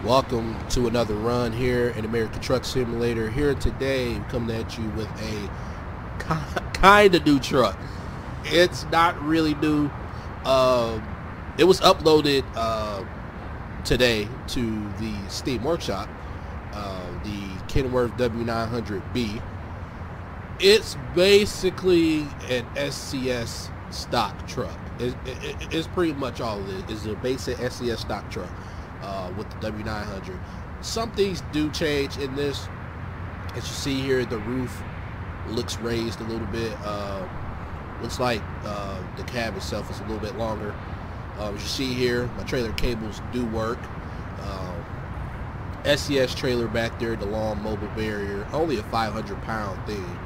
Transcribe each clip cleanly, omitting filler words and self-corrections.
Welcome to another run here in American Truck Simulator. Here today, I'm coming at you with a kind of new truck. It's not really new. It was uploaded today to the Steam Workshop, the Kenworth W900B. It's basically an SCS stock truck. It's pretty much all it is. It's a basic SCS stock truck with the W900. Some things do change in this. As you see here, the roof looks raised a little bit. Looks like the cab itself is a little bit longer. As you see here, my trailer cables do work. SCS trailer back there, the long mobile barrier, only a 500-pound thing,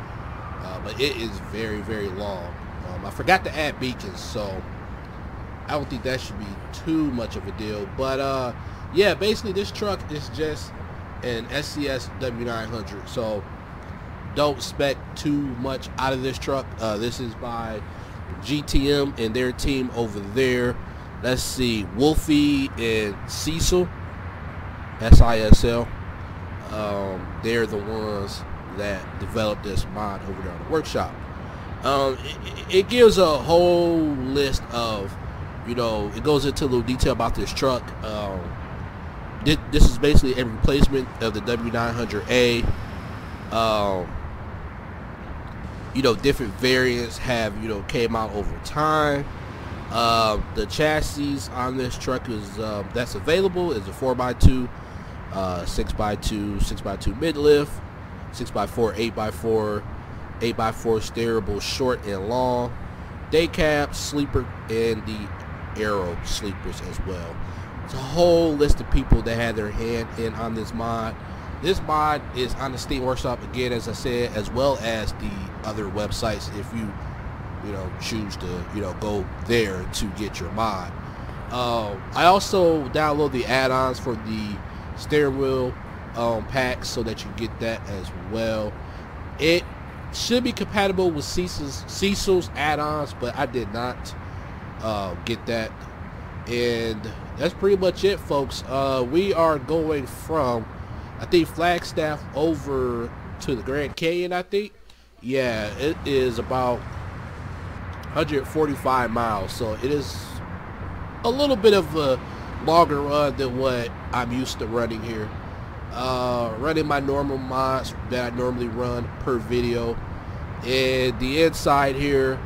but it is very, very long. I forgot to add beacons, so I don't think that should be too much of a deal. But yeah, basically this truck is just an SCS W900, so don't expect too much out of this truck. This is by GTM and their team over there. Let's see, Wolfie and Cecil, SISL. They're the ones that developed this mod over there in the workshop. It gives a whole list of, you know, it goes into a little detail about this truck. This is basically a replacement of the W900A. You know, different variants have, you know, came out over time. The chassis on this truck is that's available is a 4x2, 6x2, 6x2 mid-lift, 6x4, 8x4, 8x4 steerable short and long, day cab, sleeper, and the aero sleepers as well. It's a whole list of people that had their hand in on this mod. This mod is on the Steam Workshop again, as I said, as well as the other websites if you know, choose to, you know, go there to get your mod. I also download the add-ons for the steering wheel packs so that you get that as well. It should be compatible with Cecil's add-ons, but I did not get that. And that's pretty much it, folks. We are going from, I think, Flagstaff over to the Grand Canyon, I think. Yeah, it is about 145 miles, so it is a little bit of a longer run than what I'm used to running here. Running my normal mods that I normally run per video, and the inside here,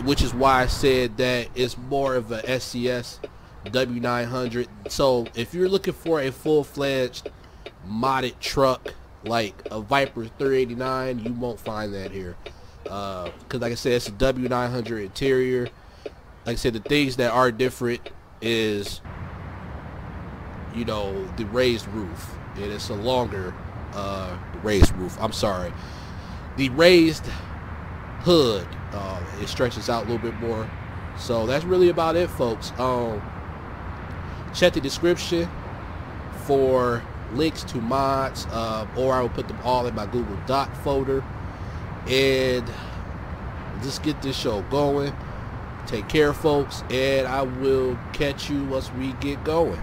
which is why I said that it's more of a SCS W900. So if you're looking for a full-fledged modded truck like a Viper 389, you won't find that here. Because like I said, it's a W900 interior. Like I said, the things that are different is, you know, the raised roof, and it's a longer raised roof. I'm sorry, the raised hood. It stretches out a little bit more. So that's really about it, folks. Check the description for links to mods, or I will put them all in my Google Doc folder. And just get this show going. Take care, folks, and I will catch you once we get going.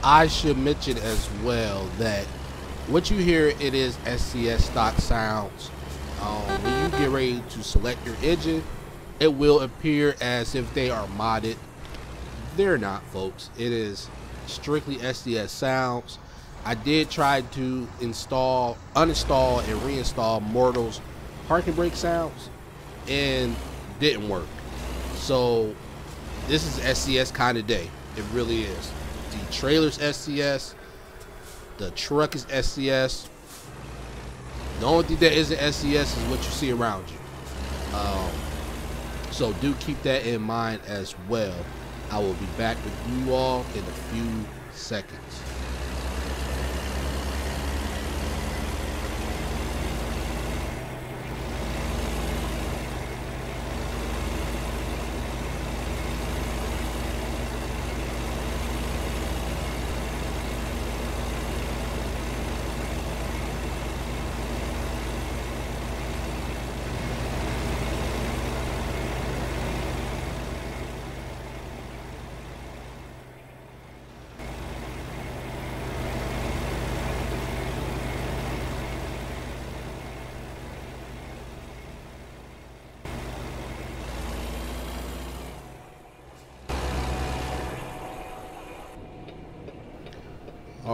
I should mention as well that what you hear, it is SCS stock sounds. When you get ready to select your engine, it will appear as if they are modded. They're not, folks. It is strictly SCS sounds. I did try to uninstall and reinstall Mortal's parking brake sounds, and didn't work. So this is SCS kind of day. It really is. The trailer's SCS. The truck is SCS. The only thing that isn't SCS is what you see around you. So do keep that in mind as well. I will be back with you all in a few seconds.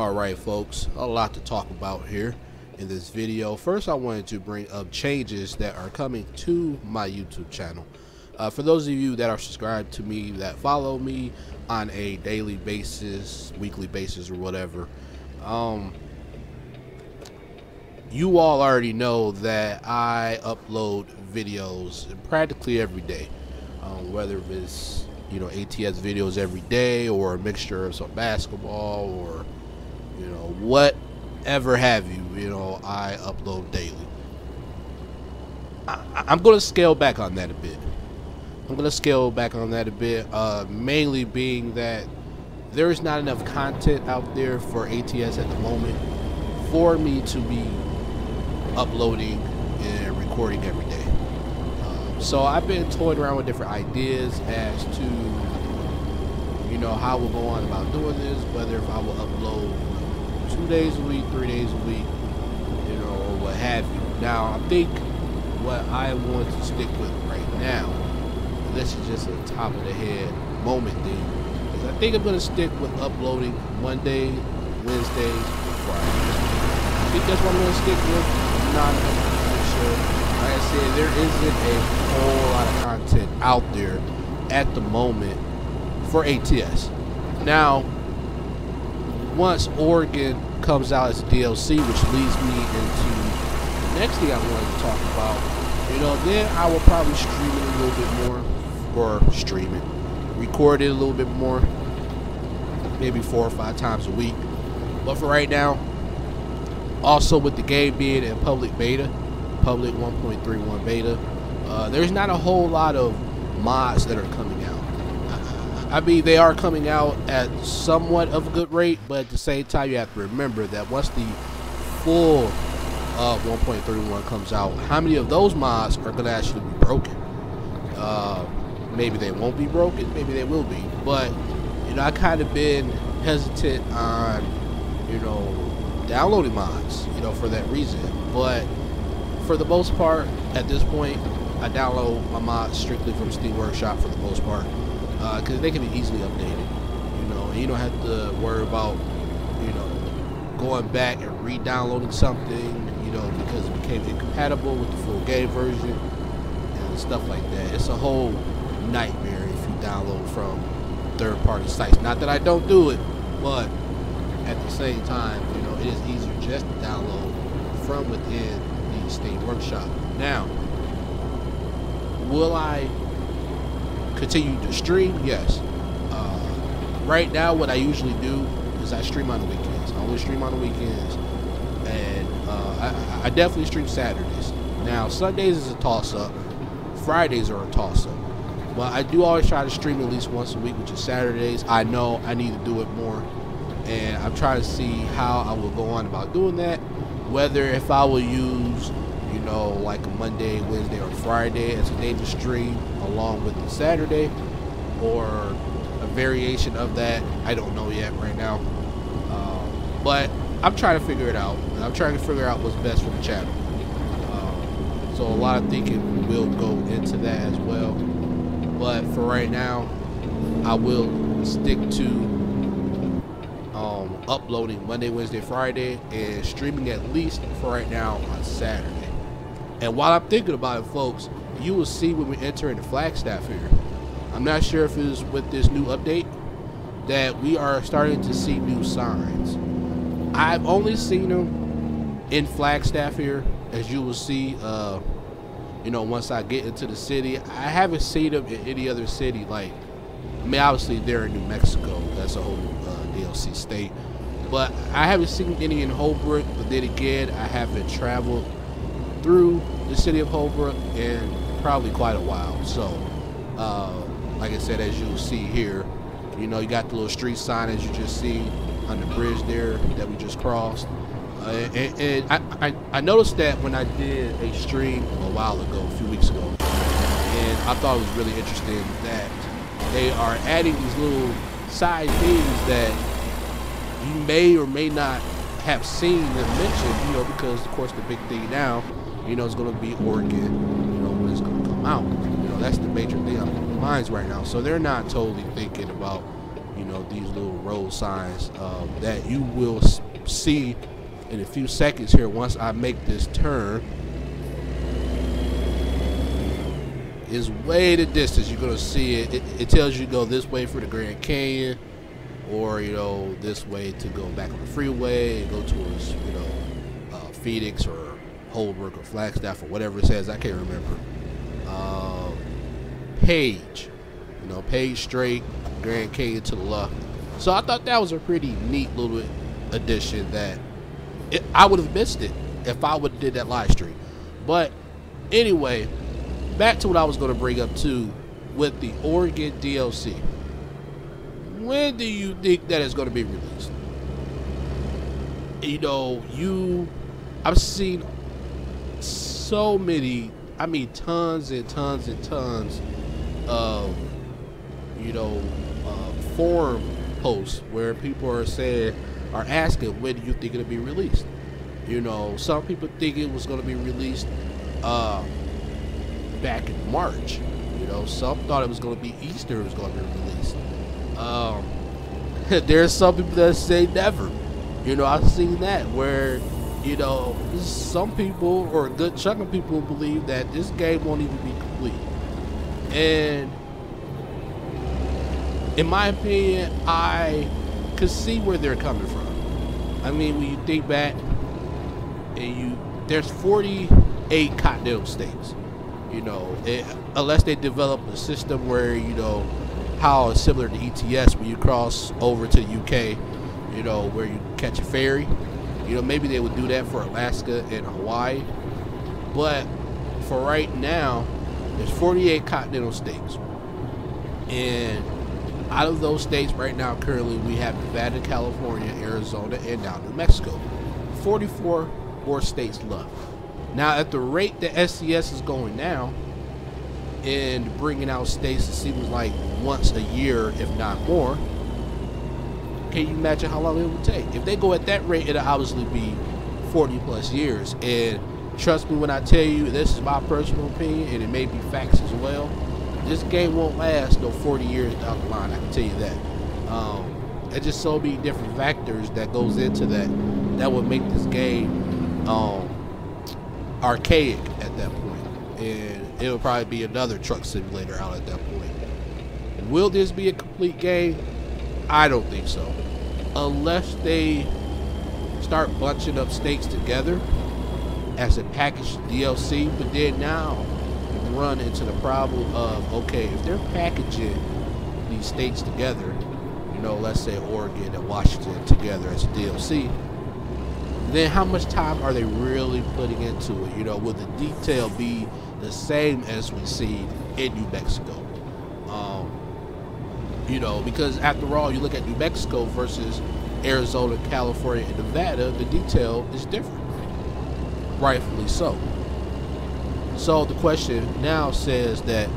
Alright folks, a lot to talk about here in this video. First, I wanted to bring up changes that are coming to my YouTube channel. For those of you that are subscribed to me, that follow me on a daily basis, weekly basis, or whatever, you all already know that I upload videos practically every day, whether it's ATS videos every day, or a mixture of some basketball, or whatever have you. I upload daily. I'm going to scale back on that a bit. Mainly being that there is not enough content out there for ATS at the moment for me to be uploading and recording every day. So I've been toying around with different ideas as to how we'll go on about doing this, whether if I will upload 2 days a week, 3 days a week, or what have you. Now, I think what I want to stick with right now, and this is just a top of the head moment thing, is I think I'm going to stick with uploading Monday, Wednesday, Friday. I think that's what I'm going to stick with. I'm not 100% sure. Like I said, there isn't a whole lot of content out there at the moment for ATS. Now, once Oregon comes out as a DLC, which leads me into the next thing I wanted to talk about, then I will probably stream it a little bit more, record it a little bit more, maybe 4 or 5 times a week. But for right now, also with the game being in public 1.31 beta, there's not a whole lot of mods that are coming out. I mean, they are coming out at somewhat of a good rate, but at the same time, you have to remember that once the full 1.31 comes out, how many of those mods are going to actually be broken? Maybe they won't be broken, maybe they will be. But, I kind of been hesitant on, downloading mods, for that reason. But for the most part, at this point, I download my mods strictly from Steam Workshop for the most part. Because they can be easily updated, and you don't have to worry about, going back and re-downloading something, because it became incompatible with the full game version and stuff like that. It's a whole nightmare if you download from third-party sites. Not that I don't do it, but at the same time, it is easier just to download from within the Steam Workshop. Now, will I continue to stream? Yes. Right now, what I usually do is I stream on the weekends. I only stream on the weekends, and I definitely stream Saturdays. Now, Sundays is a toss-up. Fridays are a toss-up. But I do always try to stream at least once a week, which is Saturdays. I know I need to do it more, and I'm trying to see how I will go on about doing that. Whether if I will use like a Monday, Wednesday, or Friday as a day to stream along with the Saturday, or a variation of that. I don't know yet right now, but I'm trying to figure it out, and I'm trying to figure out what's best for the channel. So a lot of thinking will go into that as well, but for right now, I will stick to uploading Monday, Wednesday, Friday, and streaming at least for right now on Saturday. And while I'm thinking about it, folks, you will see when we enter into Flagstaff here. I'm not sure if it's with this new update that we are starting to see new signs. I've only seen them in Flagstaff here, as you will see, once I get into the city. I haven't seen them in any other city. Like, I mean, obviously they're in New Mexico. That's a whole DLC state. But I haven't seen any in Holbrook. But then again, I haven't traveled through the city of Holbrook in probably quite a while. So like I said, as you'll see here, you got the little street sign as you just see on the bridge there that we just crossed, and I noticed that when I did a stream a while ago, a few weeks ago, and I thought it was really interesting that they are adding these little side things that you may or may not have seen and mentioned, because of course the big thing now, it's going to be Oregon, when it's going to come out. That's the major thing on people's minds right now. So they're not totally thinking about, you know, these little road signs that you will see in a few seconds here once I make this turn. Is way the distance. You're gonna see it. It tells you to go this way for the Grand Canyon, or you know, this way to go back on the freeway and go towards, you know, Phoenix or Holbrook or Flagstaff or whatever it says. I can't remember. Page, you know, Page straight, Grand Canyon to the left. So I thought that was a pretty neat little addition that I would have missed it if I would have did that live stream. But anyway, back to what I was going to bring up too with the Oregon DLC. When do you think that is going to be released? You know, I've seen so many, I mean tons and tons and tons of, you know, forum posts where people are asking, when do you think it'll be released? You know, some people think it was going to be released back in March. You know, some thought it was going to be Easter it was going to be released. There's some people that say never. You know, I've seen that where, you know, some people or a good chunk of people believe that this game won't even be complete. And in my opinion, I could see where they're coming from. I mean, when you think back, and there's 48 continental states. You know, unless they develop a system where, you know, how it's similar to ETS when you cross over to the UK, you know, where you catch a ferry. You know, maybe they would do that for Alaska and Hawaii. But for right now, there's 48 continental states. And out of those states right now, currently, we have Nevada, California, Arizona, and now New Mexico. 44 more states left. Now, at the rate that SCS is going now, and bringing out states, it seems like once a year, if not more, can you imagine how long it would take? If they go at that rate, it'll obviously be 40 plus years. And trust me when I tell you, this is my personal opinion, and it may be facts as well, this game won't last no 40 years down the line, I can tell you that. There's just so many different factors that goes into that would make this game archaic at that point. And it'll probably be another truck simulator out at that point. Will this be a complete game? I don't think so. Unless they start bunching up states together as a packaged DLC, but then now run into the problem of, okay, if they're packaging these states together, you know, let's say Oregon and Washington together as a DLC, then how much time are they really putting into it? You know, will the detail be the same as we see in New Mexico? You know, because after all, you look at New Mexico versus Arizona, California, and Nevada, the detail is different. Rightfully so. So the question now says that,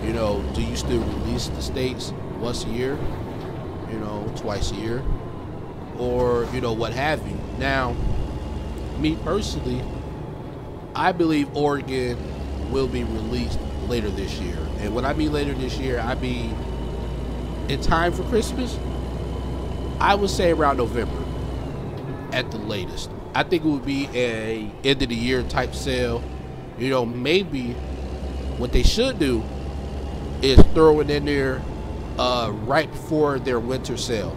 you know, do you still release the states once a year? You know, twice a year? Or, you know, what have you? Now, me personally, I believe Oregon will be released later this year. And when I mean later this year, I mean in time for Christmas. I would say around November at the latest. I think it would be a end of the year type sale. You know, maybe what they should do is throw it in there right before their winter sale.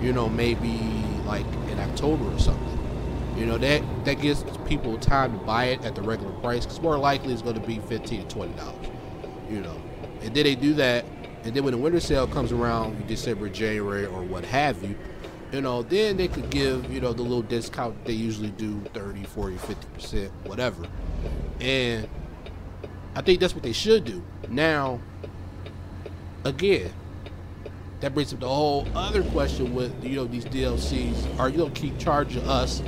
You know, maybe like in October or something. You know, that gives people time to buy it at the regular price, because more likely it's going to be $15 to $20. You know, and then they do that, and then when the winter sale comes around in December, January, or what have you, you know, then they could give, you know, the little discount they usually do, 30, 40, 50%, whatever. And I think that's what they should do. Now, again, that brings up the whole other question with, you know, these DLCs. Are you going to keep charging us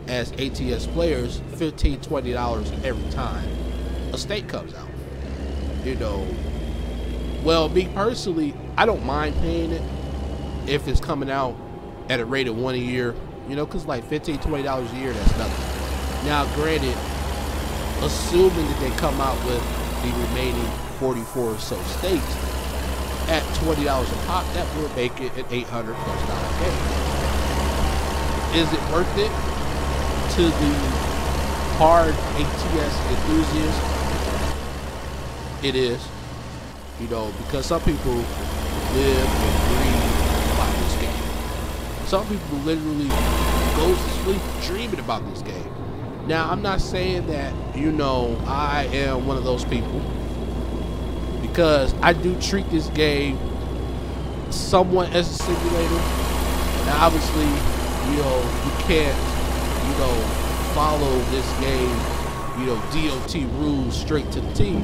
as ATS players $15, $20 every time a state comes out? You know, well, me personally, I don't mind paying it if it's coming out at a rate of one a year, you know, because like $15, $20 a year, that's nothing. Now, granted, assuming that they come out with the remaining 44 or so states, at $20 a pop, that will make it an $800+ game. Is it worth it to the hard ATS enthusiast? It is, you know, because some people live and breathe about this game. Some people literally goes to sleep dreaming about this game. Now, I'm not saying that, you know, I am one of those people, because I do treat this game somewhat as a simulator. Now, obviously, you know, you can't, you know, follow this game, you know, DOT rules straight to the T.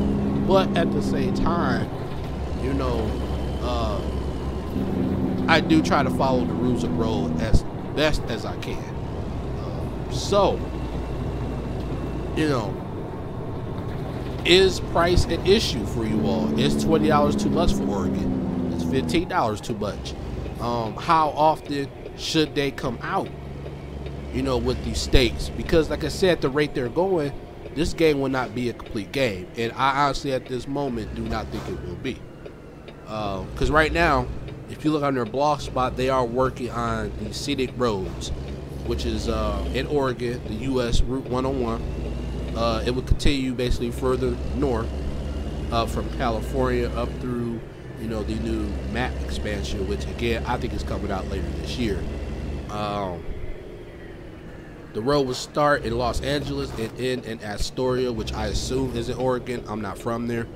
But at the same time, you know, I do try to follow the rules of the road as best as I can. So, you know, is price an issue for you all? Is $20 too much for Oregon? Is $15 too much? How often should they come out, you know, with these states? Because like I said, at the rate they're going, this game will not be a complete game, and I honestly at this moment do not think it will be, because right now, if you look on their blog spot, they are working on the scenic roads, which is in Oregon, the US Route 101. It would continue basically further north from California up through, you know, the new map expansion, which again I think is coming out later this year. The road will start in Los Angeles and end in Astoria, which I assume is in Oregon. I'm not from there.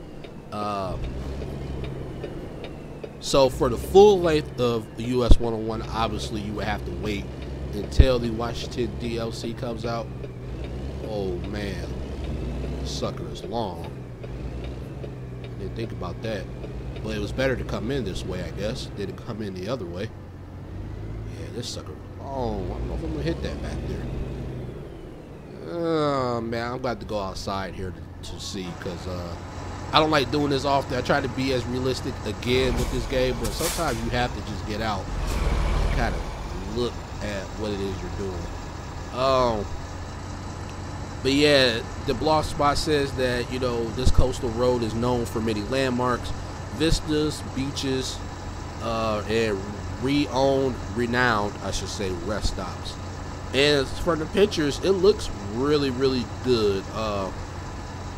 So for the full length of the US 101, obviously you would have to wait until the Washington DLC comes out. Oh man, this sucker is long. Didn't think about that. But it was better to come in this way, I guess, than to come in the other way. Yeah, this sucker was long. I don't know if I'm gonna hit that back there. Man, I'm about to go outside here to see, because I don't like doing this often. I try to be as realistic again with this game, but sometimes you have to just get out and kind of look at what it is you're doing. But yeah, the blog spot says that, you know, this coastal road is known for many landmarks, vistas, beaches, and renowned, I should say, rest stops. And for the pictures, it looks really, really good.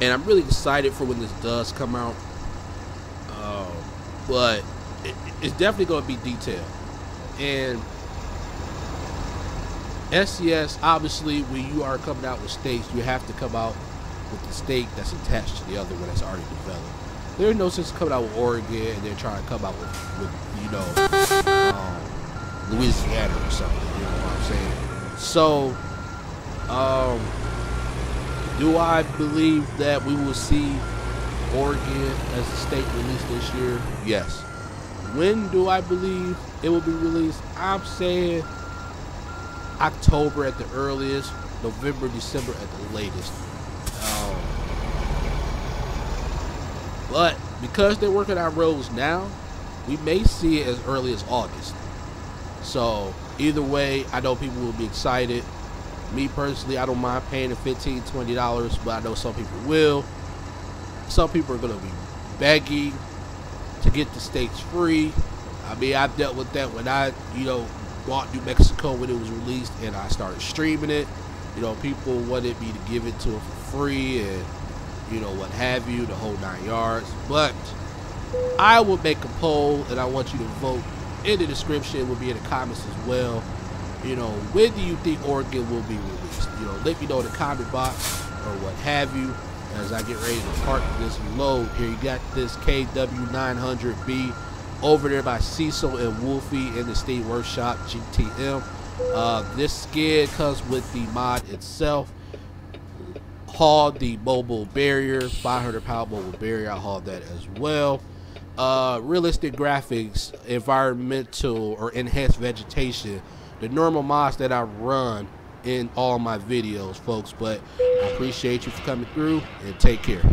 And I'm really excited for when this does come out. But it's definitely going to be detailed. And SCS, obviously, when you are coming out with states, you have to come out with the state that's attached to the other one that's already developed. There's no sense coming out with Oregon and then trying to come out with you know, Louisiana or something. You know what I'm saying? So, do I believe that we will see Oregon as a state released this year? Yes. When do I believe it will be released? I'm saying October at the earliest, November, December at the latest. But because they're working on roads now, we may see it as early as August. So either way, I know people will be excited. Me personally, I don't mind paying the $15, $20, but I know some people will. Some people are going to be begging to get the states free. I mean, I've dealt with that when I, you know, bought New Mexico when it was released and I started streaming it. You know, people wanted me to give it to them for free and, you know, what have you, the whole 9 yards. But I will make a poll and I want you to vote in the description. It will be in the comments as well. You know, when do you think Oregon will be released? You know, let me know in the comment box or what have you as I get ready to park this load. Here you got this KW900B over there by Cecil and Wolfie in the Steam Workshop GTM. This skid comes with the mod itself. Hauled the mobile barrier, 500-pound mobile barrier. I hauled that as well. Realistic graphics, environmental or enhanced vegetation, the normal mods that I run in all my videos, folks. But I appreciate you for coming through and take care.